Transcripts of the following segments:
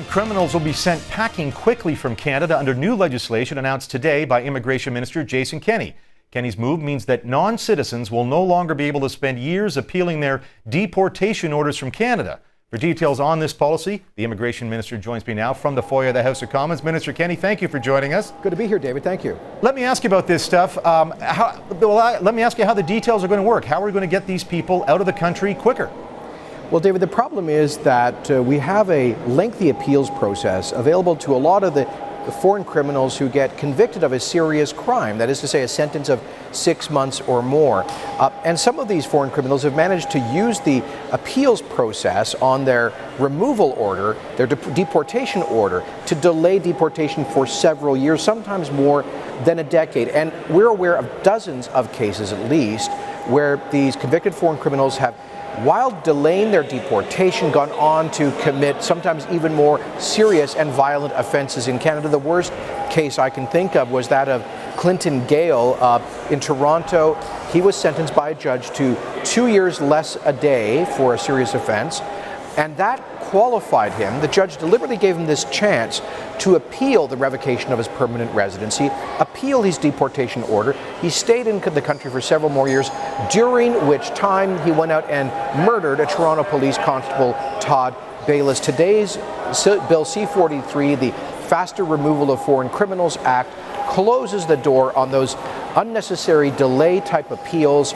Foreign criminals will be sent packing quickly from Canada under new legislation announced today by Immigration Minister Jason Kenney. Kenney's move means that non-citizens will no longer be able to spend years appealing their deportation orders from Canada. For details on this policy, the Immigration Minister joins me now from the foyer of the House of Commons. Minister Kenney, thank you for joining us. Good to be here, David. Thank you. Let me ask you about this stuff. Let me ask you how the details are going to work. How are we going to get these people out of the country quicker? Well, David, the problem is that we have a lengthy appeals process available to a lot of the foreign criminals who get convicted of a serious crime, that is to say a sentence of 6 months or more. And some of these foreign criminals have managed to use the appeals process on their removal order, their deportation order, to delay deportation for several years, sometimes more than a decade. And we're aware of dozens of cases at least where these convicted foreign criminals have, while delaying their deportation, gone on to commit sometimes even more serious and violent offenses in Canada. The worst case I can think of was that of Clinton Gale in Toronto. He was sentenced by a judge to 2 years less a day for a serious offense, and that qualified him. The judge deliberately gave him this chance to appeal the revocation of his permanent residency, appeal his deportation order. He stayed in the country for several more years, during which time he went out and murdered a Toronto police constable, Todd Bayless. Today's Bill C-43, the Faster Removal of Foreign Criminals Act, closes the door on those unnecessary delay type appeals.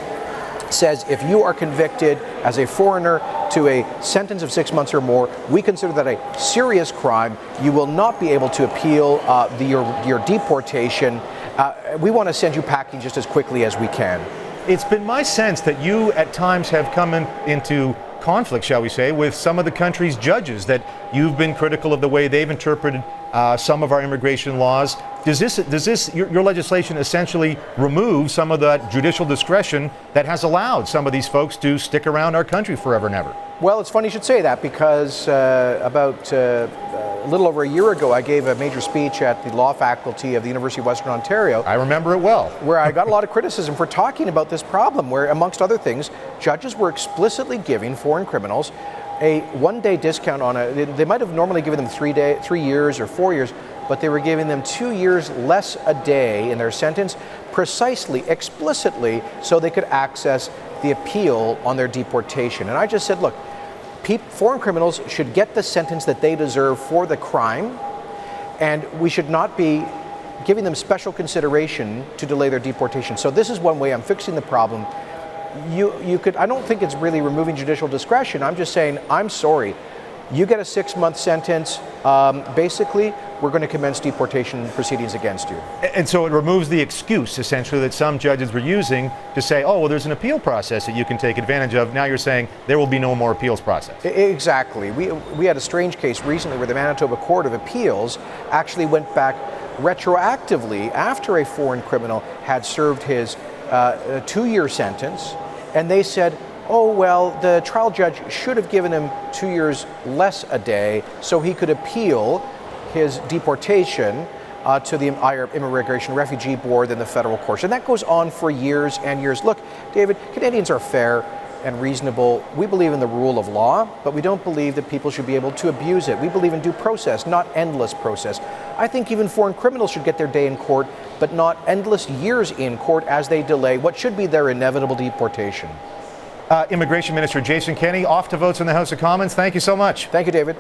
Says if you are convicted as a foreigner to a sentence of 6 months or more, we consider that a serious crime. You will not be able to appeal your deportation. We want to send you packing just as quickly as we can. It's been my sense that you at times have come into conflict, shall we say, with some of the country's judges, that you've been critical of the way they've interpreted some of our immigration laws. Does your legislation essentially remove some of that judicial discretion that has allowed some of these folks to stick around our country forever and ever? Well, it's funny you should say that, because about a little over a year ago, I gave a major speech at the law faculty of the University of Western Ontario. I remember it well. Where I got a lot of criticism for talking about this problem, where, amongst other things, judges were explicitly giving foreign criminals a one-day discount on they might have normally given them 3 years or 4 years, but they were giving them 2 years less a day in their sentence, precisely, explicitly, so they could access the appeal on their deportation. And I just said, look, foreign criminals should get the sentence that they deserve for the crime, and we should not be giving them special consideration to delay their deportation. So this is one way I'm fixing the problem. I don't think it's really removing judicial discretion. I'm just saying, I'm sorry. You get a 6-month sentence, basically, we're going to commence deportation proceedings against you. And so it removes the excuse, essentially, that some judges were using to say, oh, well, there's an appeal process that you can take advantage of. Now you're saying there will be no more appeals process. Exactly. We had a strange case recently where the Manitoba Court of Appeals actually went back retroactively after a foreign criminal had served his 2-year sentence, and they said, oh, well, the trial judge should have given him 2 years less a day so he could appeal his deportation to the Immigration and Refugee Board and the federal courts. And that goes on for years and years. Look, David, Canadians are fair and reasonable. We believe in the rule of law, but we don't believe that people should be able to abuse it. We believe in due process, not endless process. I think even foreign criminals should get their day in court, but not endless years in court as they delay what should be their inevitable deportation. Immigration Minister Jason Kenney, off to votes in the House of Commons. Thank you so much. Thank you, David.